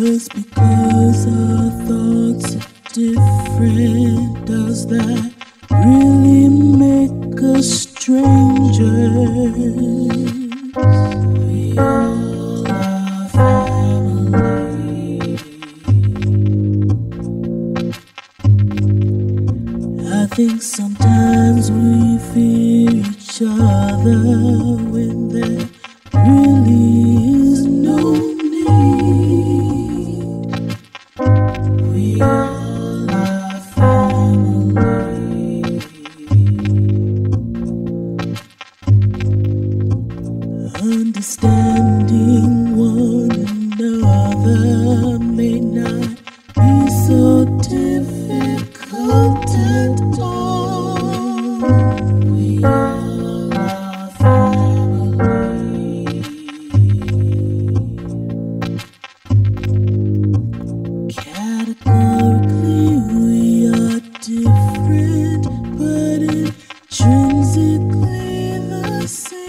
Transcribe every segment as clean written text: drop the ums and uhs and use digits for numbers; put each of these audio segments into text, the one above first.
Just because our thoughts are different, does that really make us strangers? We all are family. I think sometimes we fear each other when there really is no need. We all are family. Understanding one another may not be so difficult at all. We all are family. Categorically, we are different, but intrinsically the same.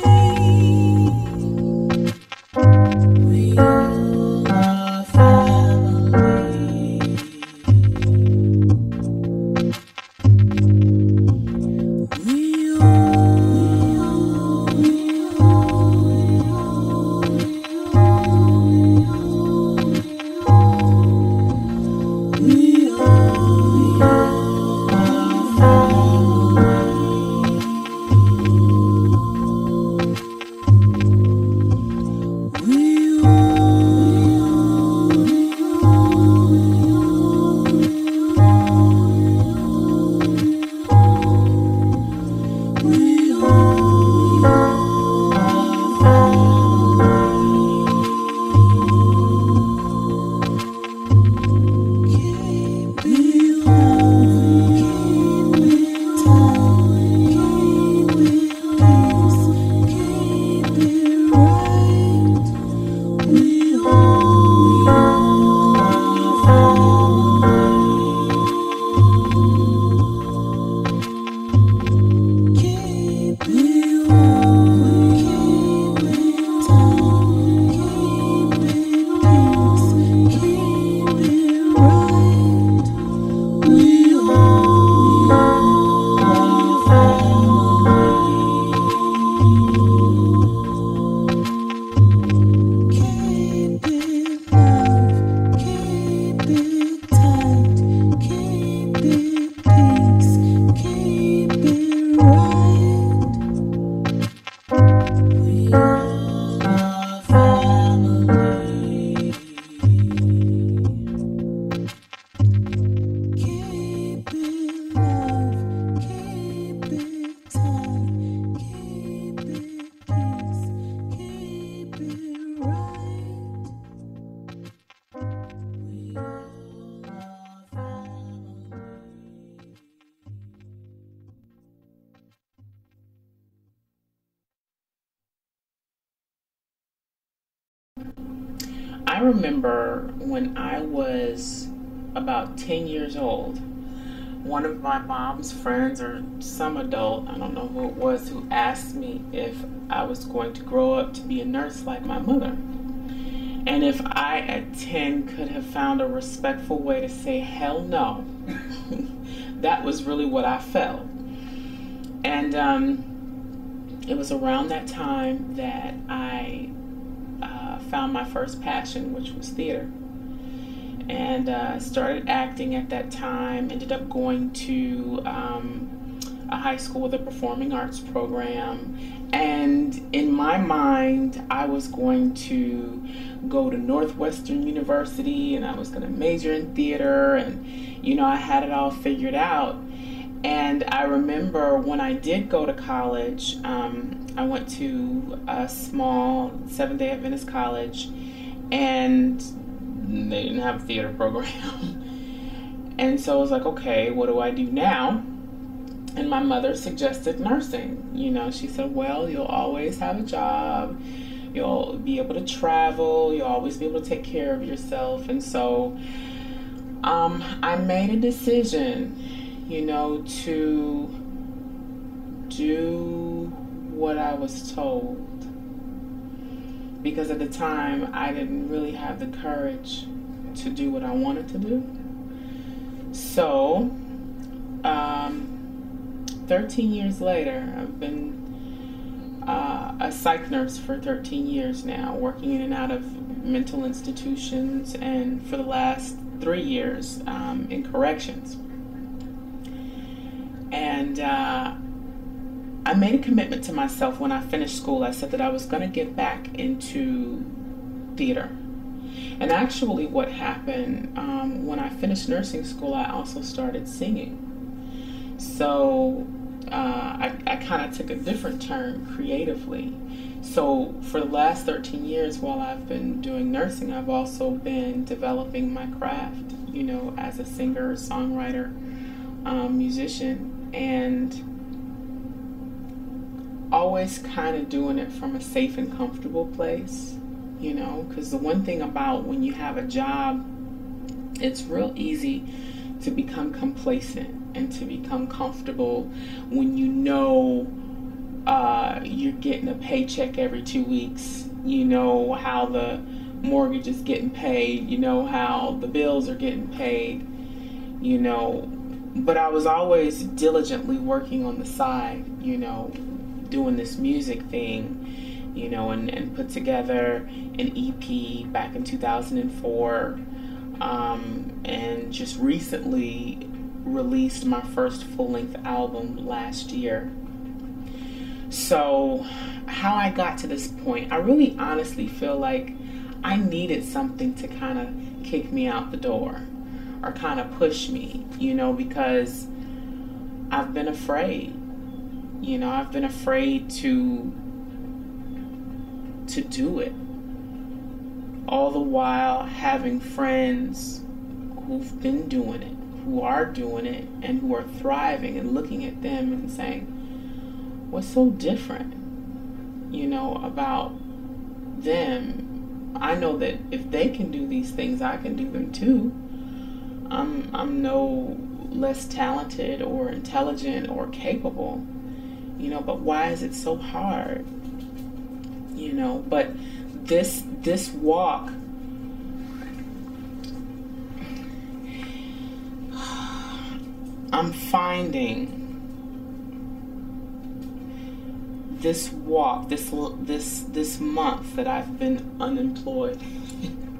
We all are family. We I remember when I was about 10 years old, one of my mom's friends or some adult, I don't know who it was, who asked me if I was going to grow up to be a nurse like my mother. And if I at 10 could have found a respectful way to say hell no, that was really what I felt. And it was around that time that I found my first passion, which was theater. And started acting at that time, ended up going to a high school with a performing arts program. And in my mind, I was going to go to Northwestern University and I was going to major in theater, and you know, I had it all figured out. And I remember when I did go to college, I went to a small Seventh-day Adventist college, and they didn't have a theater program. And so I was like, okay, what do I do now? And my mother suggested nursing. You know, she said, well, you'll always have a job. You'll be able to travel. You'll always be able to take care of yourself. And so I made a decision, you know, to do what I was told. Because at the time, I didn't really have the courage to do what I wanted to do. So, 13 years later, I've been a psych nurse for 13 years now, working in and out of mental institutions, and for the last 3 years in corrections. And I made a commitment to myself when I finished school. I said that I was going to get back into theater. And actually what happened, when I finished nursing school, I also started singing. So I kind of took a different turn creatively. So for the last 13 years while I've been doing nursing, I've also been developing my craft, you know, as a singer, songwriter, musician, and always kind of doing it from a safe and comfortable place, you know, because the one thing about when you have a job, it's real easy to become complacent and to become comfortable when you know you're getting a paycheck every 2 weeks. You know how the mortgage is getting paid. You know how the bills are getting paid. You know, but I was always diligently working on the side, you know, doing this music thing, you know, and put together an EP back in 2004, and just recently released my first full-length album last year. So how I got to this point, I really honestly feel like I needed something to kind of kick me out the door or kind of push me, you know, because I've been afraid. You know, I've been afraid to do it. All the while having friends who've been doing it, who are doing it, and who are thriving, and looking at them and saying, what's so different, you know, about them? I know that if they can do these things, I can do them too. I'm no less talented or intelligent or capable, you know, but why is it so hard? You know, but this walk, I'm finding this walk, this month that I've been unemployed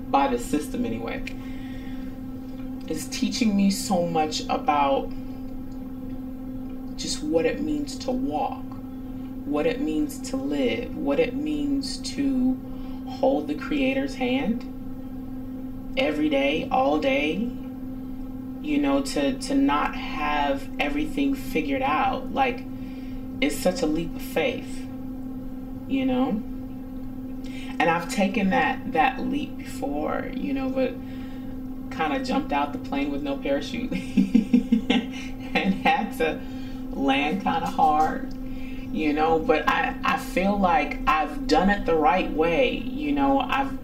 by the system anyway, is teaching me so much about just what it means to walk, what it means to live, what it means to hold the Creator's hand every day, all day, you know, to not have everything figured out. Like, it's such a leap of faith, you know? And I've taken that leap before, you know, but kind of jumped out the plane with no parachute and had to land kind of hard, you know, but I feel like I've done it the right way, you know. I've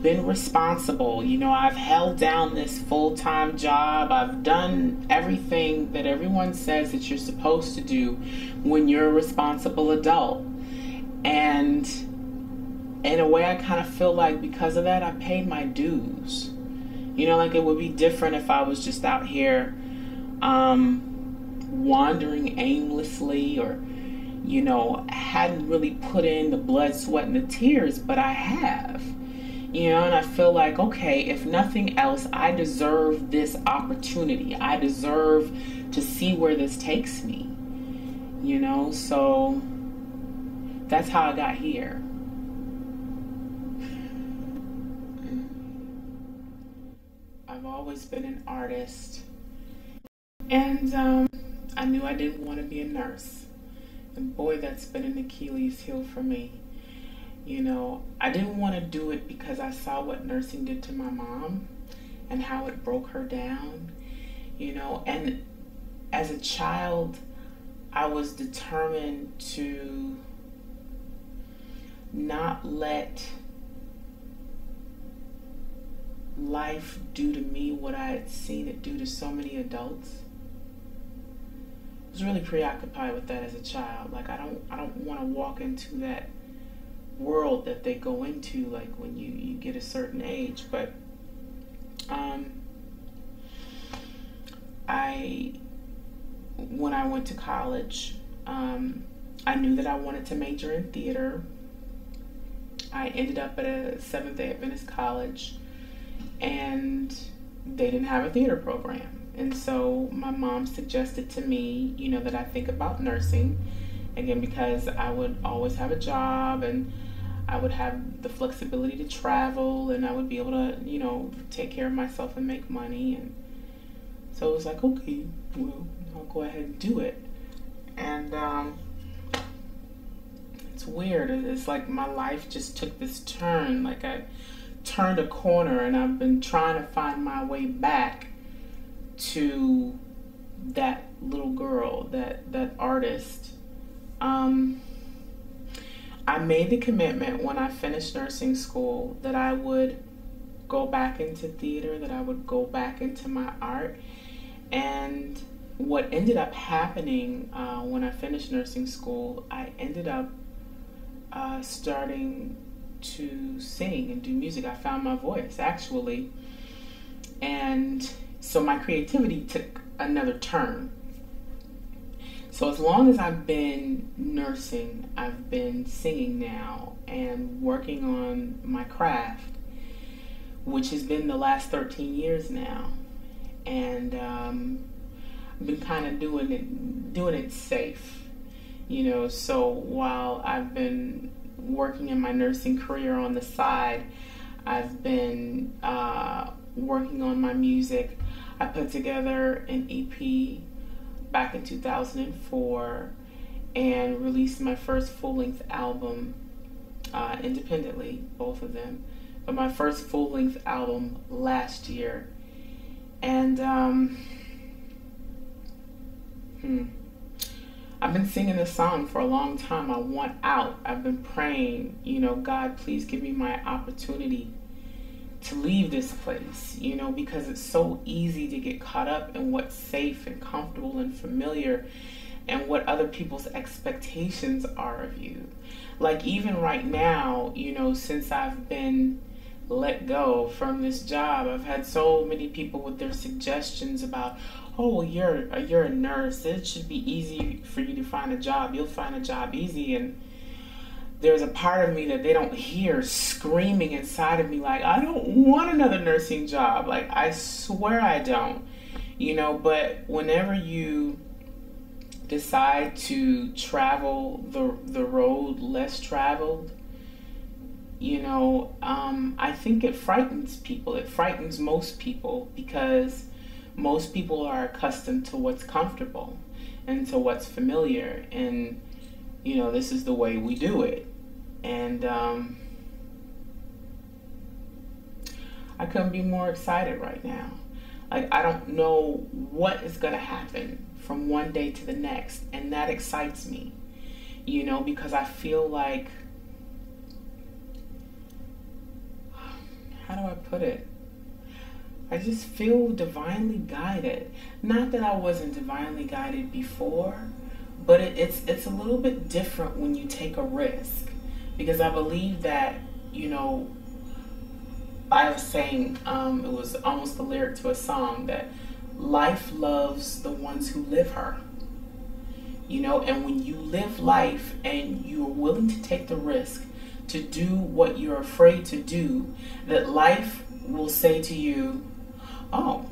been responsible, you know. I've held down this full-time job. I've done everything that everyone says that you're supposed to do when you're a responsible adult. And in a way, I kind of feel like because of that, I paid my dues. You know, like it would be different if I was just out here wandering aimlessly, or, you know, hadn't really put in the blood, sweat, and the tears, but I have. You know, and I feel like, okay, if nothing else, I deserve this opportunity. I deserve to see where this takes me. You know, so that's how I got here. I've always been an artist. And I knew I didn't want to be a nurse. And boy, that's been an Achilles heel for me. You know, I didn't want to do it because I saw what nursing did to my mom and how it broke her down, you know. And as a child, I was determined to not let life do to me what I had seen it do to so many adults. I was really preoccupied with that as a child. Like, I don't want to walk into that world that they go into, like when you get a certain age. But Um, when I went to college, I knew that I wanted to major in theater. I ended up at a Seventh-day Adventist college, and they didn't have a theater program. And so my mom suggested to me, that I think about nursing, again, because I would always have a job and I would have the flexibility to travel and I would be able to, take care of myself and make money. And so it was like, okay, well, I'll go ahead and do it. And it's weird. It's like my life just took this turn. Like I turned a corner and I've been trying to find my way back to that little girl, that artist. I made the commitment when I finished nursing school that I would go back into theater, that I would go back into my art. And what ended up happening when I finished nursing school, I ended up starting to sing and do music. I found my voice, actually. And so my creativity took another turn. So as long as I've been nursing, I've been singing now and working on my craft, which has been the last 13 years now. And I've been kind of doing it safe, so while I've been working in my nursing career on the side, I've been working on my music. I put together an EP back in 2004 and released my first full-length album independently, both of them, but my first full-length album last year. And I've been singing this song for a long time. I want out. I've been praying, God, please give me my opportunity to leave this place, because it's so easy to get caught up in what's safe and comfortable and familiar and what other people's expectations are of you. Like even right now, since I've been let go from this job, I've had so many people with their suggestions about, oh, well, you're a nurse, it should be easy for you to find a job, you'll find a job easy. And there's a part of me that they don't hear screaming inside of me like, I don't want another nursing job. Like, I swear I don't. But whenever you decide to travel the road less traveled, I think it frightens people. It frightens most people because most people are accustomed to what's comfortable and to what's familiar. And this is the way we do it. And I couldn't be more excited right now. Like, I don't know what is going to happen from one day to the next. And that excites me, because I feel like, how do I put it? I just feel divinely guided. Not that I wasn't divinely guided before, but it's a little bit different when you take a risk. Because I believe that, I was saying, it was almost the lyric to a song, that life loves the ones who live her. And when you live life and you're willing to take the risk to do what you're afraid to do, that life will say to you, oh,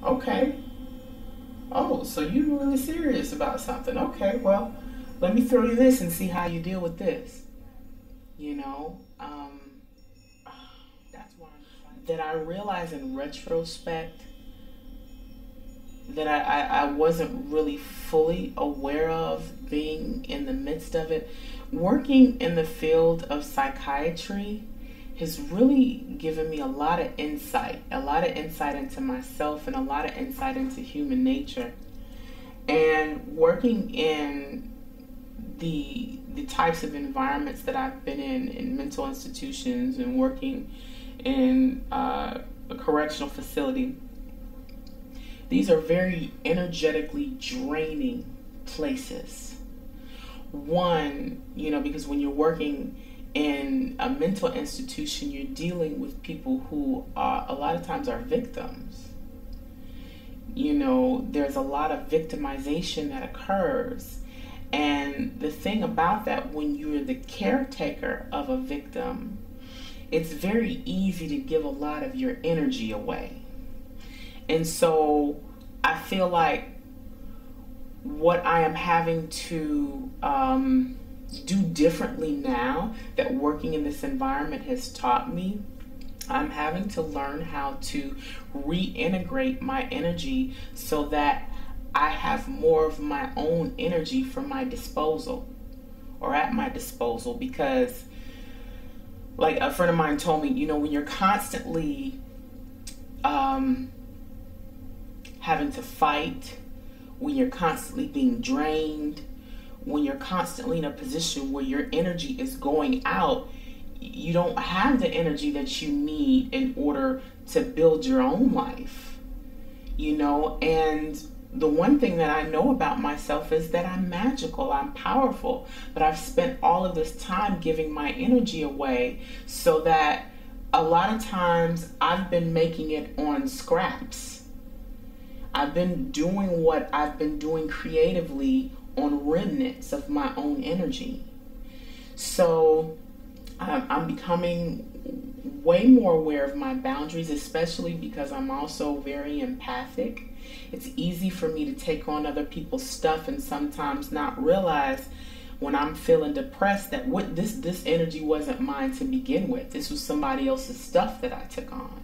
okay. Oh, so you're really serious about something. Okay, well, let me throw you this and see how you deal with this. That's why that I realize in retrospect that I wasn't really fully aware of being in the midst of it. Working in the field of psychiatry has really given me a lot of insight into myself and a lot of insight into human nature. And working in the types of environments that I've been in mental institutions and working in a correctional facility, these are very energetically draining places. One, because when you're working in a mental institution, you're dealing with people who a lot of times are victims. You know, there's a lot of victimization that occurs. And the thing about that, when you're the caretaker of a victim, it's very easy to give a lot of your energy away. And so I feel like what I am having to do differently now that working in this environment has taught me, I'm having to learn how to reintegrate my energy so that I have more of my own energy for my disposal, or at my disposal. Because like a friend of mine told me, you know, when you're constantly having to fight, when you're constantly being drained, when you're constantly in a position where your energy is going out, you don't have the energy that you need in order to build your own life, you know. And the one thing that I know about myself is that I'm magical, I'm powerful, but I've spent all of this time giving my energy away, so that a lot of times I've been making it on scraps. I've been doing what I've been doing creatively on remnants of my own energy. So I'm becoming way more aware of my boundaries, especially because I'm also very empathic. It's easy for me to take on other people's stuff and sometimes not realize when I'm feeling depressed that what this energy wasn't mine to begin with. This was somebody else's stuff that I took on,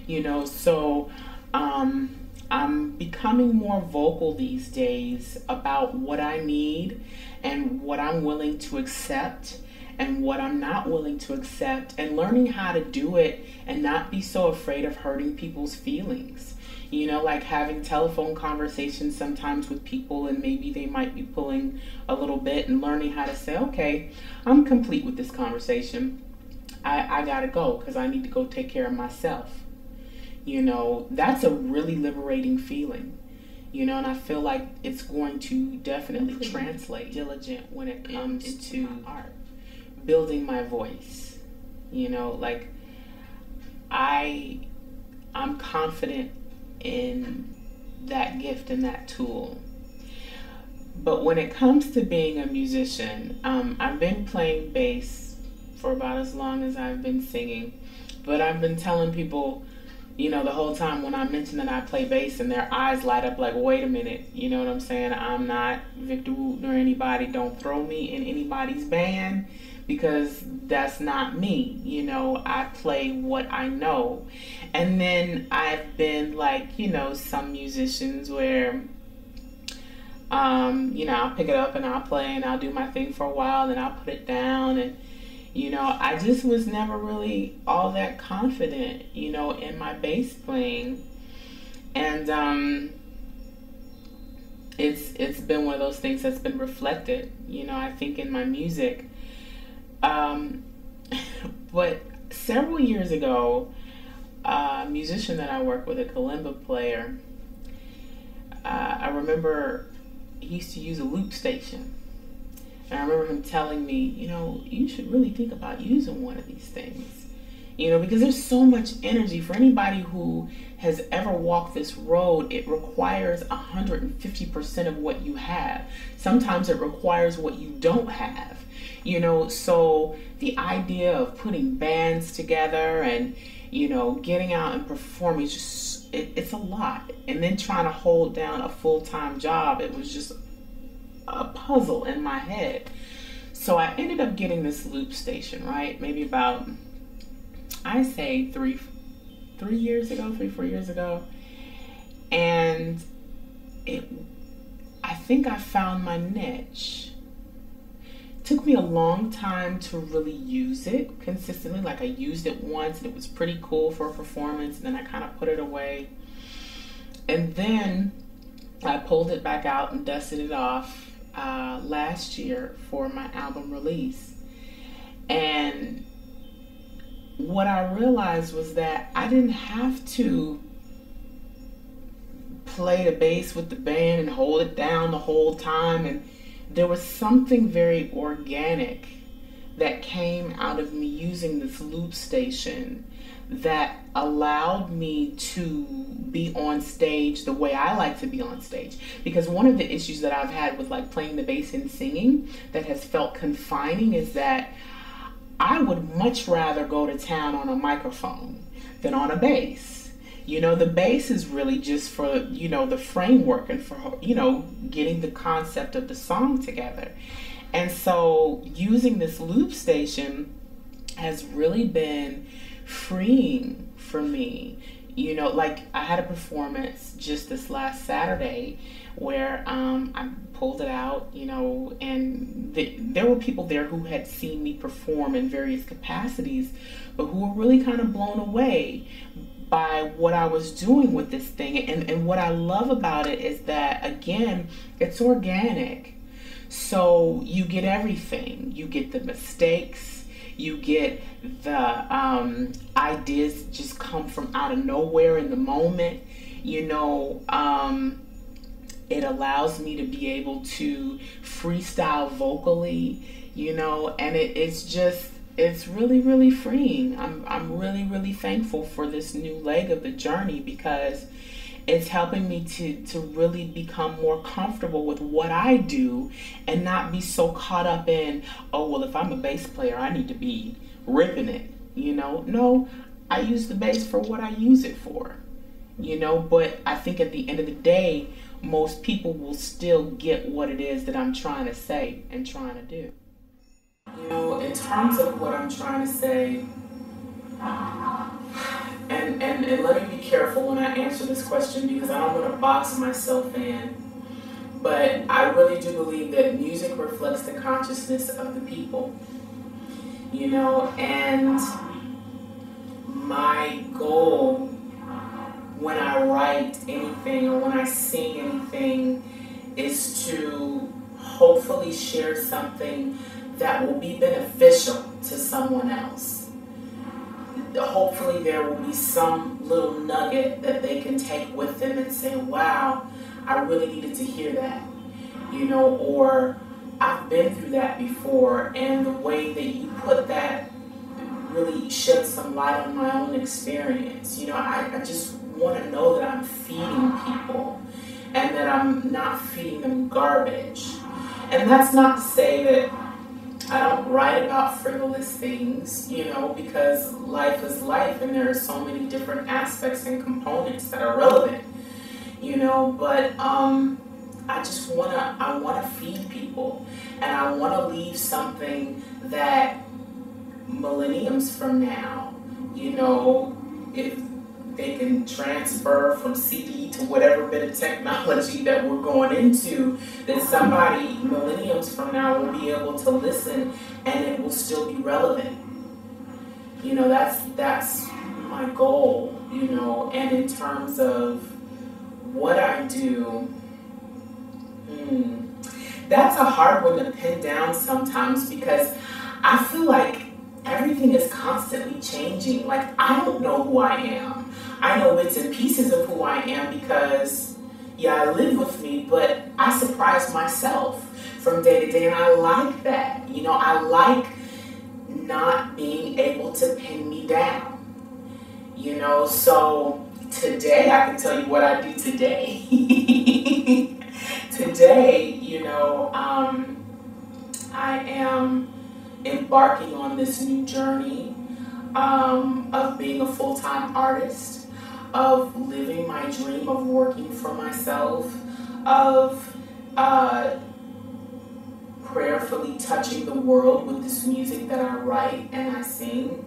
you know. So I'm becoming more vocal these days about what I need and what I'm willing to accept and what I'm not willing to accept, and learning how to do it and not be so afraid of hurting people's feelings. You know, like having telephone conversations sometimes with people and maybe they might be pulling a little bit, and learning how to say, okay, I'm complete with this conversation. I gotta go because I need to go take care of myself. You know, that's a really liberating feeling. You know, and I feel like it's going to definitely translate diligent when it comes to art. Building my voice. You know, like I'm confident in that gift and that tool. But when it comes to being a musician, I've been playing bass for about as long as I've been singing. But I've been telling people, you know, the whole time when I mention that I play bass, and their eyes light up like, wait a minute, you know what I'm saying? I'm not Victor Wooten or anybody. Don't throw me in anybody's band, because that's not me. You know, I play what I know. And then I've been like, you know, some musicians where, you know, I'll pick it up and I'll play and I'll do my thing for a while, then I'll put it down. And, you know, I just was never really all that confident, you know, in my bass playing. And it's been one of those things that's been reflected, you know, I think in my music. But several years ago, a musician that I work with, a kalimba player, I remember he used to use a loop station. And I remember him telling me, you know, you should really think about using one of these things. You know, because there's so much energy. For anybody who has ever walked this road, it requires 150% of what you have. Sometimes it requires what you don't have. You know, so the idea of putting bands together and, you know, getting out and performing is just, it's a lot. And then trying to hold down a full-time job, it was just a puzzle in my head. So I ended up getting this loop station, right? Maybe about, I say 4 years ago. And I think I found my niche. Took me a long time to really use it consistently. Like, I used it once and it was pretty cool for a performance, and then I kind of put it away. And then I pulled it back out and dusted it off last year for my album release. And what I realized was that I didn't have to play the bass with the band and hold it down the whole time. And there was something very organic that came out of me using this loop station that allowed me to be on stage the way I like to be on stage. Because one of the issues that I've had with like playing the bass and singing that has felt confining is that I would much rather go to town on a microphone than on a bass. You know, the bass is really just for, you know, the framework and for, you know, getting the concept of the song together. And so using this loop station has really been freeing for me. You know, like I had a performance just this last Saturday where I pulled it out, you know, and there were people there who had seen me perform in various capacities, but who were really kind of blown away by what I was doing with this thing. And what I love about it is that, again, it's organic. So you get everything. You get the mistakes. You get the ideas just come from out of nowhere in the moment. You know, it allows me to be able to freestyle vocally, you know, and it's really, really freeing. I'm really, really thankful for this new leg of the journey because it's helping me to really become more comfortable with what I do and not be so caught up in, oh, well, if I'm a bass player, I need to be ripping it, you know? No, I use the bass for what I use it for, you know? But I think at the end of the day, most people will still get what it is that I'm trying to say and trying to do. You know, in terms of what I'm trying to say, and let me be careful when I answer this question because I don't want to box myself in, but I really do believe that music reflects the consciousness of the people, you know, and my goal when I write anything or when I sing anything is to hopefully share something that will be beneficial to someone else. Hopefully there will be some little nugget that they can take with them and say, wow, I really needed to hear that, you know, or I've been through that before, and the way that you put that really shed some light on my own experience. You know, I just want to know that I'm feeding people and that I'm not feeding them garbage. And that's not to say that I don't write about frivolous things, you know, because life is life and there are so many different aspects and components that are relevant, you know, but I just I want to feed people, and I want to leave something that millenniums from now, you know, if they can transfer from CD to whatever bit of technology that we're going into, that somebody millenniums from now will be able to listen and it will still be relevant. You know, that's my goal, you know. And in terms of what I do, that's a hard one to pin down sometimes because I feel like everything is constantly changing. Like, I don't know who I am. I know bits and pieces of who I am because, yeah, I live with me, but I surprise myself from day to day, and I like that. You know, I like not being able to pin me down. You know, so today I can tell you what I do today. Today, you know, I am embarking on this new journey of being a full-time artist, of living my dream of working for myself, of prayerfully touching the world with this music that I write and I sing.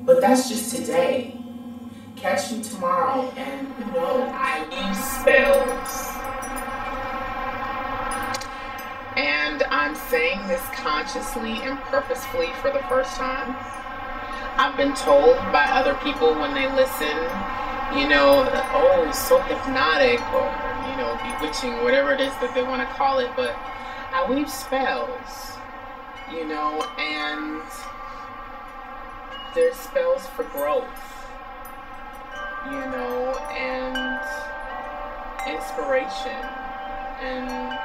But that's just today. Catch me tomorrow, and who knows, I use spells. And I'm saying this consciously and purposefully for the first time. I've been told by other people when they listen, you know, oh, it's so hypnotic, or, you know, bewitching, whatever it is that they want to call it, but I weave spells, you know, and there's spells for growth, you know, and inspiration, and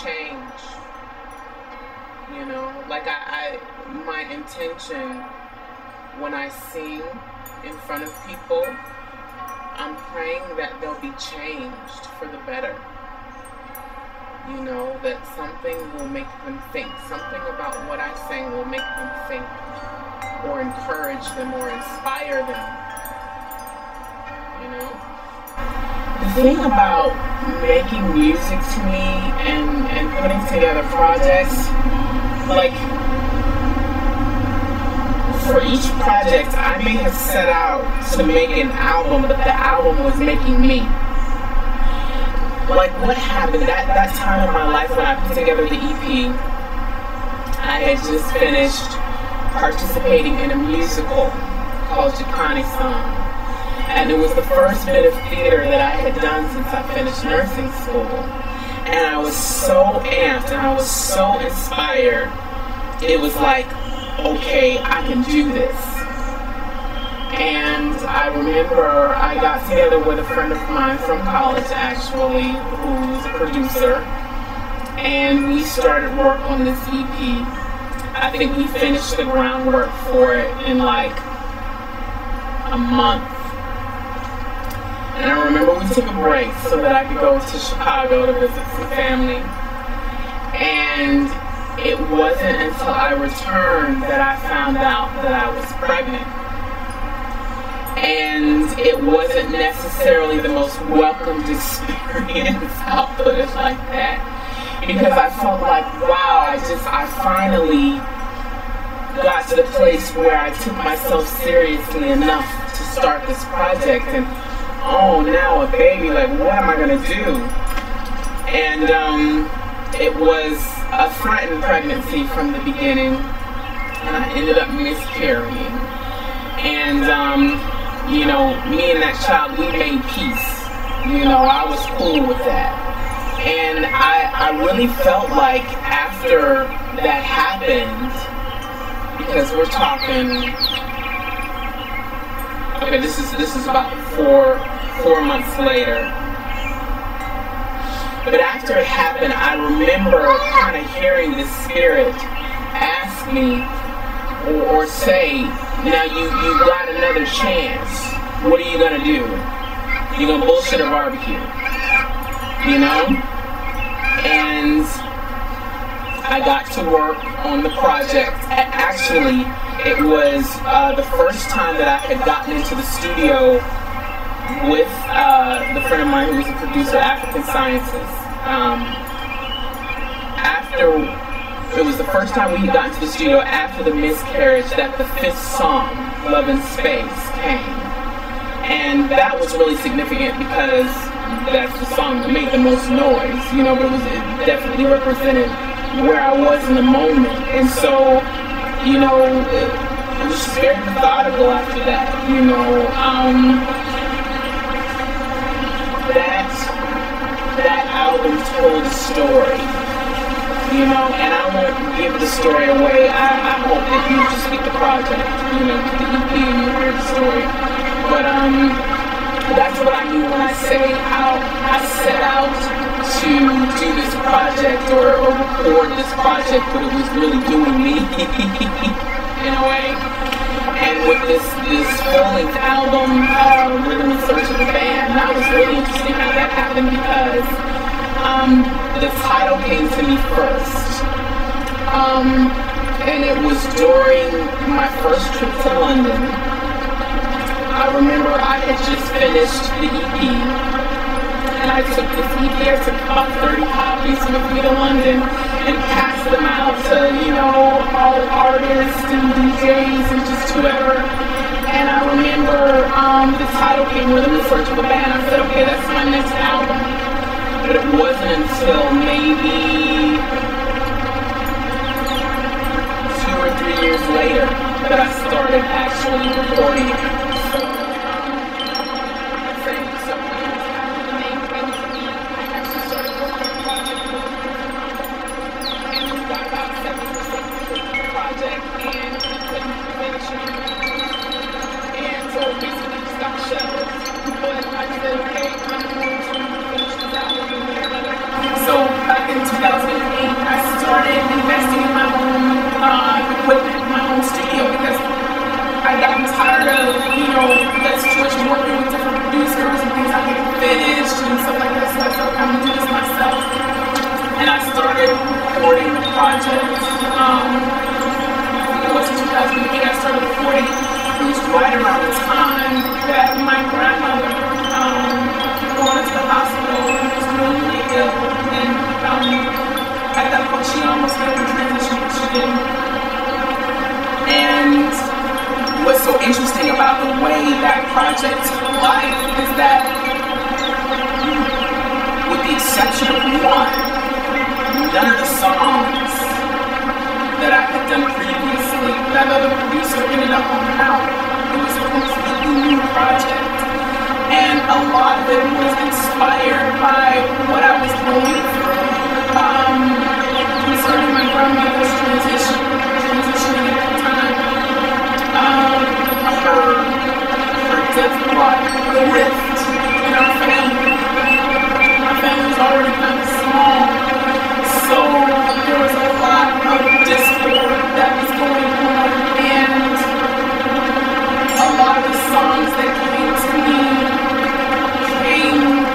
change. You know, like my intention when I sing in front of people, I'm praying that they'll be changed for the better. You know, that something will make them think. Something about what I sing will make them think, or encourage them, or inspire them. You know? The thing about making music to me and putting together projects, like, for each project, I may have set out to make an album, but the album was making me. Like, what happened that time in my life when I put together the EP, I had just finished participating in a musical called Japani Song. And it was the first bit of theater that I had done since I finished nursing school. And I was so amped and I was so inspired. It was like, okay, I can do this. And I remember I got together with a friend of mine from college, actually, who's a producer, and we started work on this EP. I think we finished the groundwork for it in like a month. And I remember we took a break so that I could go to Chicago to visit some family. And it wasn't until I returned that I found out that I was pregnant. And it wasn't necessarily the most welcomed experience, I'll put it like that. Because I felt like, wow, I finally got to the place where I took myself seriously enough to start this project. And oh, now a baby, like, what am I gonna do? And it was a threatened pregnancy from the beginning, and I ended up miscarrying. And you know, me and that child, we made peace. You know, I was cool with that. And I really felt like after that happened, because we're talking, okay, this is about four months later. But after it happened, I remember kind of hearing the spirit ask me or say, now you got another chance. What are you gonna do? You gonna bullshit or barbecue? You know? And I got to work on the project. Actually, it was the first time that I had gotten into the studio with the friend of mine who was a producer, African Sciences. It was the first time we got into the studio after the miscarriage that the 5th song, Love in Space, came. And that was really significant because that's the song that made the most noise, you know, but it definitely represented where I was in the moment. And so, you know, it was just very methodical after that, you know. That album told a story. You know, and I won't give the story away. I hope that you just get the project, you know, get the EP and you hear the story. But that's what I mean when I say how I set out to do this project or record this project, but it was really doing me in a way. And with this full-length album, Rhythm in Search of the Band, that was really interesting how that happened because the title came to me first, and it was during my first trip to London. I remember I had just finished the EP, and I took this EP, I took about 30 copies with me to London and passed them out to, you know, all artists and DJs and just whoever. And I remember the title came, Rhythm in Search of a Band. I said, okay, that's my next album. But it wasn't until maybe 2 or 3 years later that I started actually recording it. So, I'd say several years after the name came to me, I actually started working on the project. And we got about 70% complete the project, and we couldn't finish it. And so it basically just got shelved. But I said, okay, I'm going to finish this album. So back in 2008, project. It was 2008 I started recording. It was right around the time that my grandmother going into the hospital was really ill, and at that point she almost made the transition, but she didn't. And what's so interesting about the way that project took life is that, with the exception of one, none of the songs that I had done previously, that other producer ended up on out. It was a completely new project. And a lot of it was inspired by what I was going through concerning my grandmother's transitioning at the time. Her death brought a rift in our family. My family was already kind of small, so there was a lot of discord that was going on, and a lot of the songs that came to me came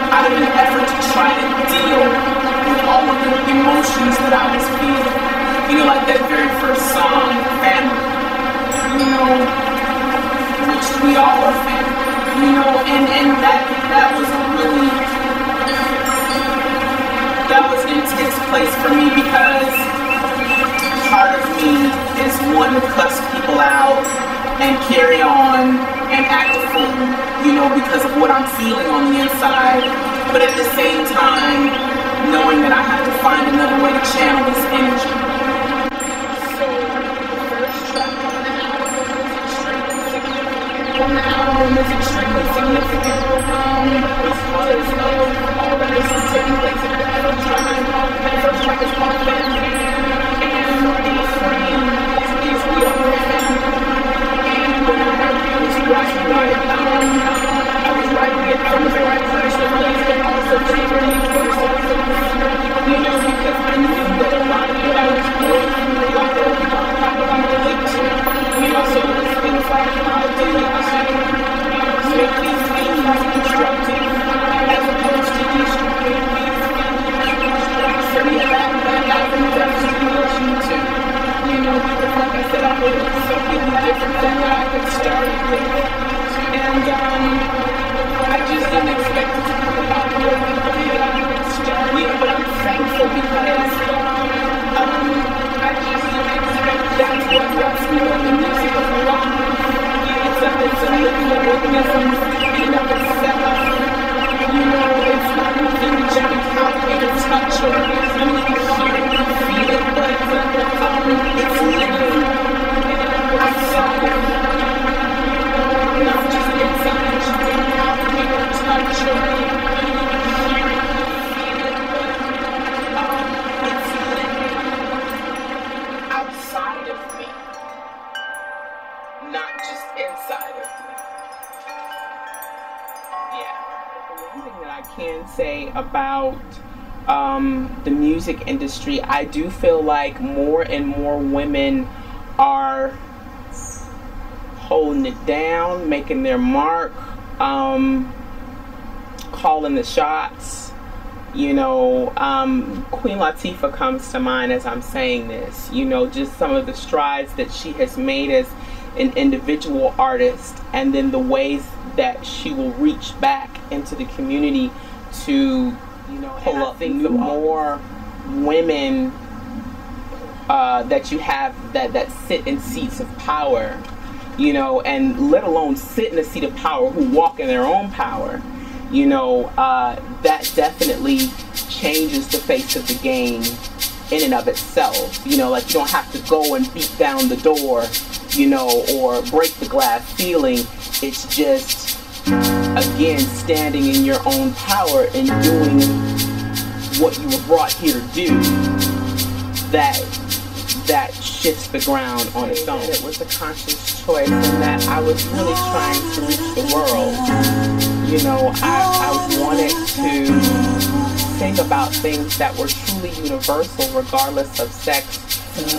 out of an effort to try to deal with all of the emotions that I was feeling. You know, like that very first song, Family, you know, which we all are family, you know, and that was a really, that was an intense place for me, because part of me is wanting to cuss people out and carry on and act a fool, you know, because of what I'm feeling on the inside, but at the same time, knowing that I have to find another way to channel this energy. So, the first track on the album is extremely significant, because of all that is taking place at the time. The first track is called Family, and the refrain is We Are a Family. And when I was writing it, I was writing it from the right place, but also very universal. You know, because I knew that a lot of what I was going through, a lot of people I relate to. You know, so it was like, how do I make these things constructive as opposed to destructive? So yeah, that album definitely was you too. You know, because like I said, I was something different than what I had started with. And I just didn't expect it to come about the way that it did. You know, but I'm thankful because I just didn't expect that's what lets me know the music is alive. It's a living organism in of itself. You know, it's not anything to jump out and touch, or I mean, you can hear it, you can feel it, but it's living outside of you, not just inside. You can out here and touch, or you can hear it, feel it, but it's living outside of me, not just inside of me. Yeah. The one thing that I can say about the music industry, I do feel like more and more women are holding it down, making their mark, calling the shots. You know, Queen Latifah comes to mind as I'm saying this. You know, just some of the strides that she has made as an individual artist, and then the ways that she will reach back into the community to, you know, pull up the more women that you have that sit in seats of power, you know, and let alone sit in a seat of power, who walk in their own power, you know, that definitely changes the face of the game in and of itself. You know, like, you don't have to go and beat down the door, you know, or break the glass ceiling. It's just, again, standing in your own power and doing what you were brought here to do, that shifts the ground on its own. It was a conscious choice, and that I was really trying to reach the world. You know, I wanted to sing about things that were truly universal, regardless of sex,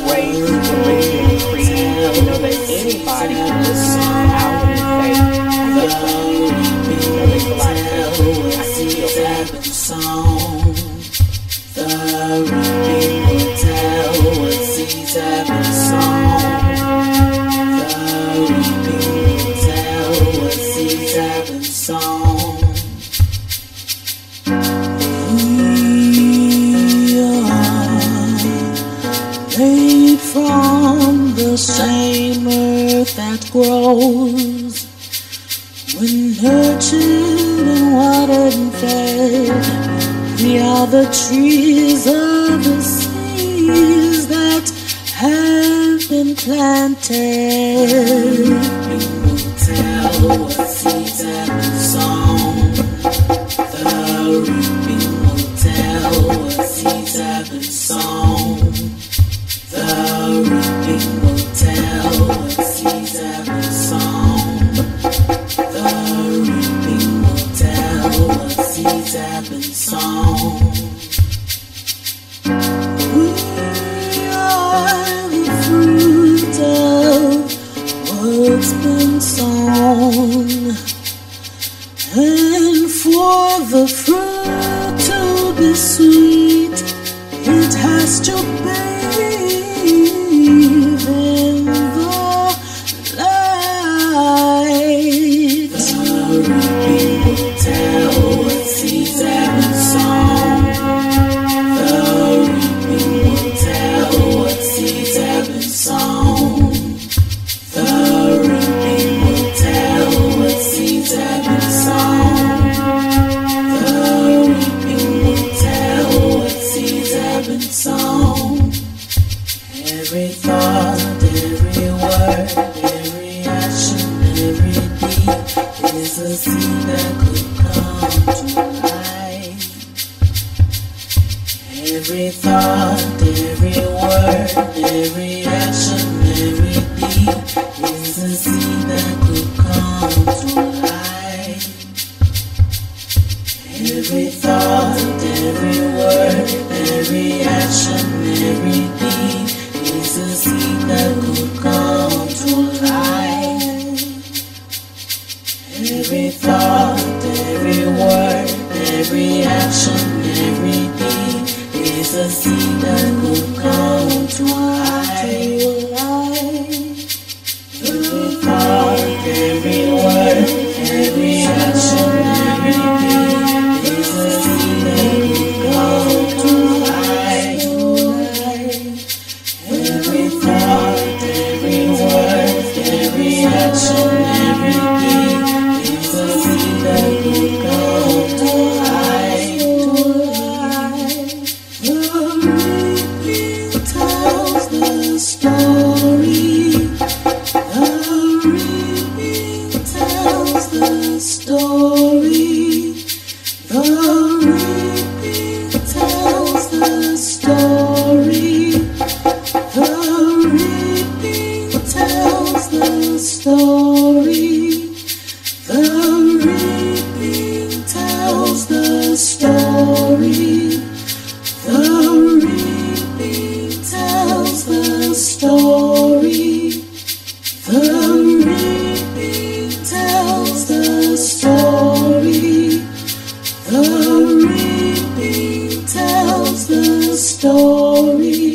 race, religion, creed. You know, that anybody can listen out and say, I get that. You know, there's a lot of things I feel that. reaping will tell what seeds have been sown. The reaping will tell what seeds have been sown. We are made from the same earth that grows when nurtured and watered and fed. We are the trees of the seas that have been planted. We will tell what seeds have been sown. The reaping will tell what seeds have been sown. The reaping will tell what seeds have been sown. The reaping will tell what seeds have been sown. We are the fruit of what's been sown. And for the fruit to be sweet, it has to bathe in the light. The reaping will tell what seeds have been sown. The reaping will tell what seeds have been sown. The reaping will tell what seeds have been sown. The reaping will tell what seeds have been sown. Every thought, every word, every action, every deed is a seed that could come to life. Every thought, every word, every action, every deed is a seed that could come to life. Every thought, every word, every action, every deed is a seed that could come to life. Every thought, every word, every action, every deed is a seed that could come to life. Every thought, every word, every action, every deed is a seed that could come to life. Every thought, every word, every action, every deed is a seed that could come to life. The reaping tells the story. The reaping tells the story. The reaping tells the story. The reaping tells the story. The reaping tells the story. The reaping tells the story. The reaping tells the story. The reaping tells the story.